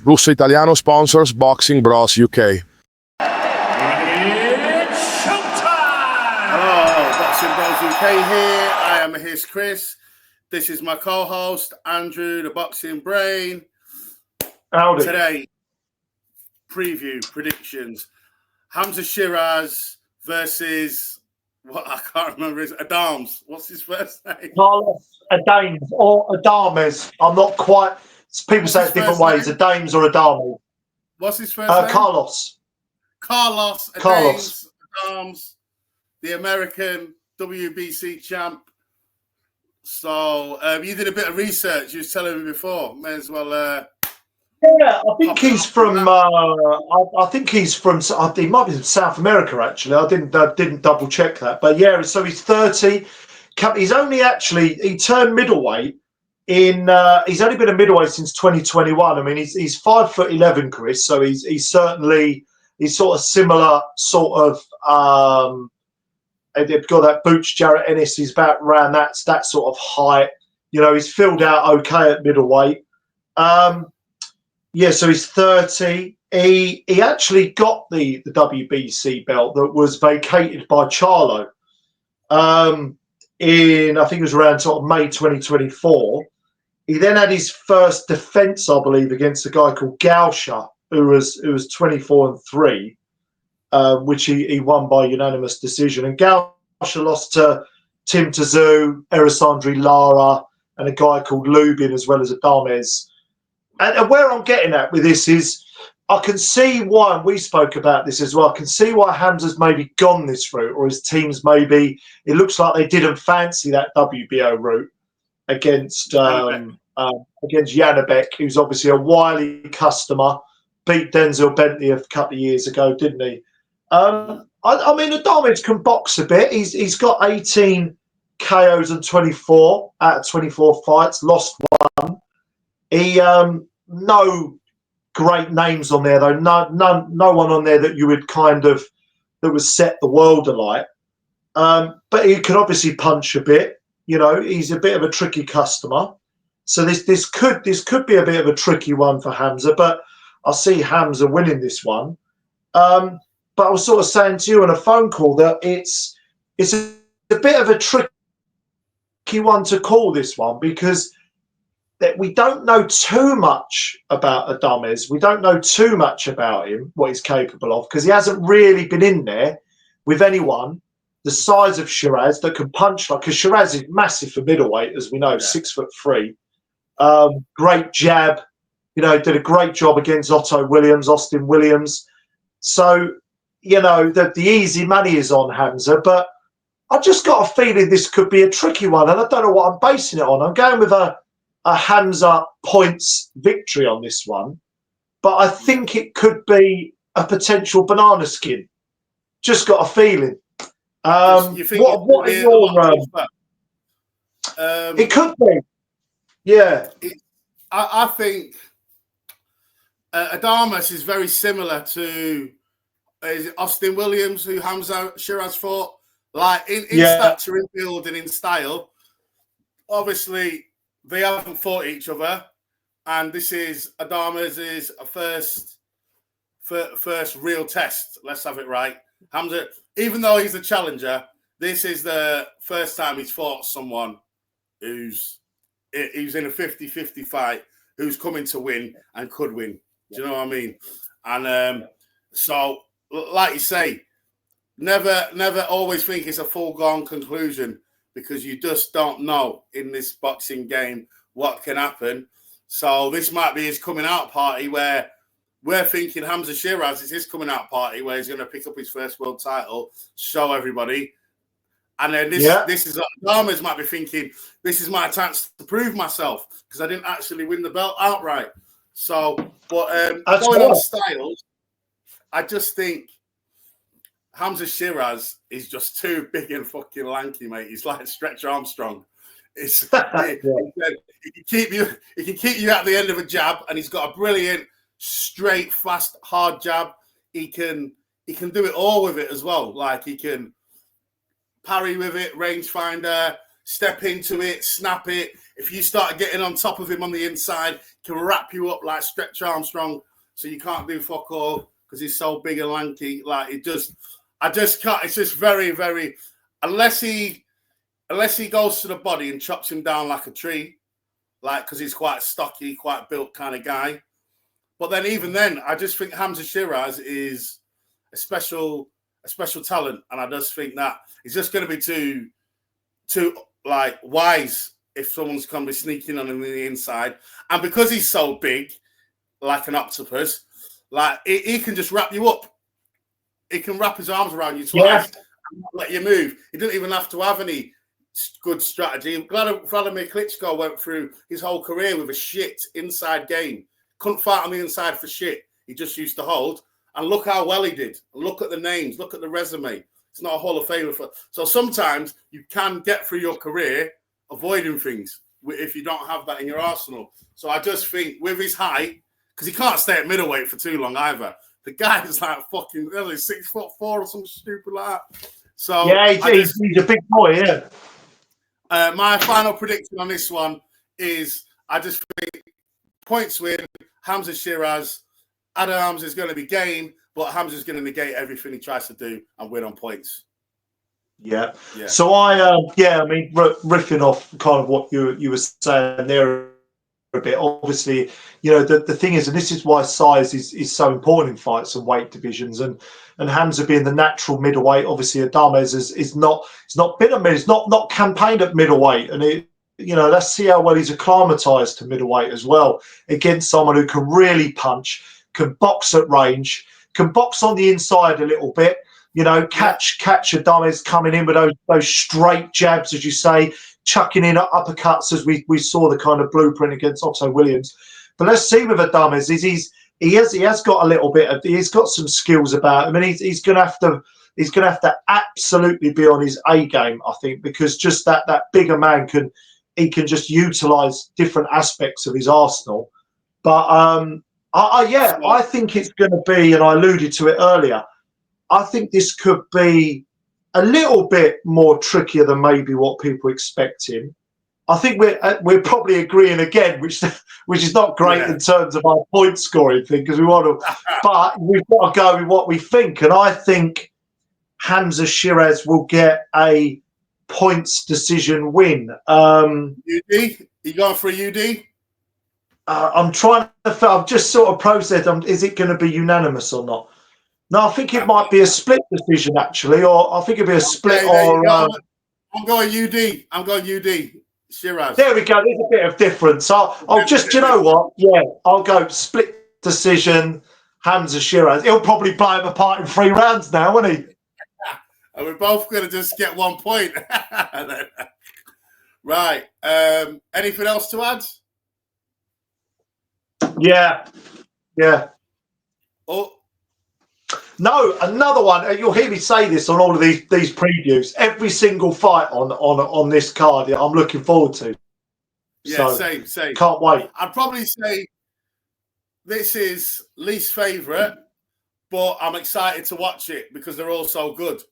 Russo Italiano sponsors Boxing Bros UK. It's showtime! Hello, Boxing Bros UK here. I am his Chris. This is my co-host, Andrew, the Boxing Brain. Howdy. Today, preview, predictions. Hamza Sheeraz versus, what I can't remember, is Adams. What's his first name? Carlos Adames or Adames. I'm not quite... People say it different ways, Adames or Adames. What's his first name? Carlos. Carlos Adams, the American WBC champ. So you did a bit of research. You was telling me before. May as well. Yeah, I think he's from. I think he's from. He might be from South America. Actually, I didn't double check that. But yeah, so he's 30. He's only actually he turned middleweight. He's only been a middleweight since 2021. I mean, he's 5'11", Chris. So he's certainly sort of similar sort of. They've got that Boots Jarrett Ennis. He's about around that sort of height. You know, he's filled out okay at middleweight. Yeah, so he's 30. He actually got the WBC belt that was vacated by Charlo. In I think it was around sort of May 2024. He then had his first defence, I believe, against a guy called Gausha, who was 24-3, which he won by unanimous decision. And Gausha lost to Tim Tszyu, Erisandri Lara, and a guy called Lubin, as well as Adames. And where I'm getting at with this is, I can see why, and we spoke about this as well, I can see why Hamza's maybe gone this route, or his teams maybe, it looks like they didn't fancy that WBO route against Janabek, who's obviously a wily customer, beat Denzel Bentley a couple of years ago, didn't he? I mean, Adames can box a bit. He's got 18 KOs and 24 out of 24 fights, lost one. He no great names on there though. No one on there that you would that would set the world alight. But he can obviously punch a bit. You know, he's a bit of a tricky customer. So this could be a bit of a tricky one for Hamza. But I see Hamza winning this one. But I was sort of saying to you on a phone call that it's a bit of a tricky one to call this one, because that we don't know too much about Adames. We don't know too much about him, what he's capable of, because he hasn't really been in there with anyone the size of Sheeraz that can punch like, because Sheeraz is massive for middleweight, as we know, 6'3". Great jab, you know, did a great job against Austin Williams. So, you know, the easy money is on Hamza, but I just got a feeling this could be a tricky one, and I don't know what I'm basing it on. I'm going with a Hamza points victory on this one, but I think it could be a potential banana skin. Just got a feeling. You think what are your? It could be. Yeah, I think Adames is very similar to Austin Williams, who Hamza Sheeraz fought. Like in stature, in build, and in style. Obviously, they haven't fought each other, and this is Adames' first real test. Let's have it right. Hamza, even though he's a challenger, this is the first time he's fought someone who's in a 50-50 fight, who's coming to win and could win. Do you know what I mean? And so, like you say, never always think it's a foregone conclusion, because you just don't know in this boxing game what can happen. So this might be his coming out party, where we're thinking Hamza Sheeraz is his coming out party, where he's going to pick up his first world title, show everybody. And then this is Adames might be thinking, this is my chance to prove myself, because I didn't actually win the belt outright. So, but going on styles, I just think Hamza Sheeraz is just too big and fucking lanky, mate. He's like Stretch Armstrong. He can keep you at the end of a jab, and he's got a brilliant, straight, fast, hard jab. He can do it all with it as well. Like he can parry with it, rangefinder, step into it, snap it. If you start getting on top of him on the inside, he can wrap you up like Stretch Armstrong, so you can't do fuck all because he's so big and lanky. Like I just can't. It's just very, very. Unless he goes to the body and chops him down like a tree, like because he's quite stocky, quite built kind of guy. But then even then, I just think Hamza Sheeraz is a special talent, and I just think that he's just going to be too like wise if someone's going to be sneaking on him on the inside. And because he's so big, like an octopus, like he can just wrap you up. He can wrap his arms around you twice and not let you move. He didn't even have to have any good strategy. Vladimir Klitschko went through his whole career with a shit inside game. Couldn't fight on the inside for shit. He just used to hold. And look how well he did. Look at the names. Look at the resume. It's not a Hall of Famer. So sometimes you can get through your career avoiding things if you don't have that in your arsenal. So I just think with his height, because he can't stay at middleweight for too long either. The guy is like fucking 6'4" or something stupid like that. So yeah, he's a big boy. Yeah. My final prediction on this one is I just think points win. Hamza Sheeraz. Adams is going to be game, but Hamza's going to negate everything he tries to do and win on points. Yeah. So I mean, riffing off kind of what you were saying there a bit. Obviously, the thing is, and this is why size is so important in fights and weight divisions. And Hamza being the natural middleweight, obviously Adames is not been at he's not campaigned at middleweight, and let's see how well he's acclimatized to middleweight as well against someone who can really punch, can box at range, can box on the inside a little bit. Catch Adames coming in with those straight jabs, as you say, chucking in uppercuts, as we saw the kind of blueprint against Otto Williams. But let's see with Adames, he has got a little bit of, he's got some skills about him, and he's going to have to absolutely be on his A game, I think, because just that bigger man can just utilize different aspects of his arsenal. But I think it's going to be, and I alluded to it earlier, I think this could be a little bit more trickier than maybe what people expect him. I think we're probably agreeing again, which is not great in terms of our point scoring thing, because we want to, but we've got to go with what we think. And I think Hamza Sheeraz will get a points decision win. UD? You going for a UD? I'm just sort of processed. Is it going to be unanimous or not? No, I think it might be a split decision, actually, or I think it'll be a split. I'm going UD. I'm going UD. Sheeraz. There we go. There's a bit of difference. I'll just, you know what? Yeah, I'll go split decision. Hamza Sheeraz. He'll probably play him apart in 3 rounds now, won't he? And we're both going to just get 1 point. Right. Anything else to add? Yeah. Oh. No, another one. You'll hear me say this on all of these previews. Every single fight on this card, I'm looking forward to. Yeah, so, same. Can't wait. I'd probably say this is least favourite, but I'm excited to watch it because they're all so good. Do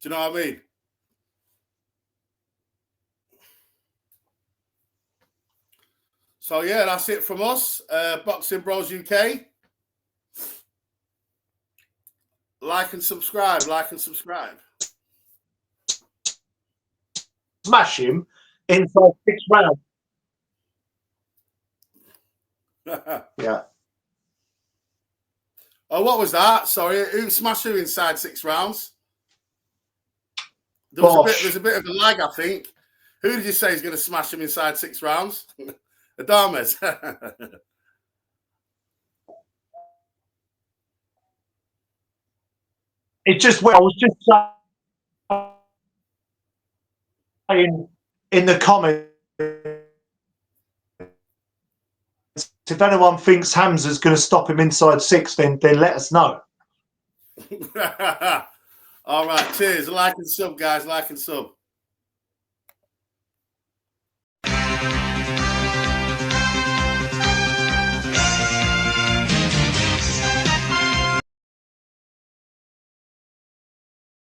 you know what I mean? So, yeah, that's it from us. Boxing Bros UK. Like and subscribe. Smash him inside 6 rounds. Yeah. Oh, what was that? Sorry, who smashed who inside 6 rounds? There's a bit of a lag, I think. Who did you say is going to smash him inside 6 rounds? Adames. It just, I was just saying in the comments, if anyone thinks Hamza's going to stop him inside 6, then let us know. All right, cheers. Like and sub, guys. Like and sub.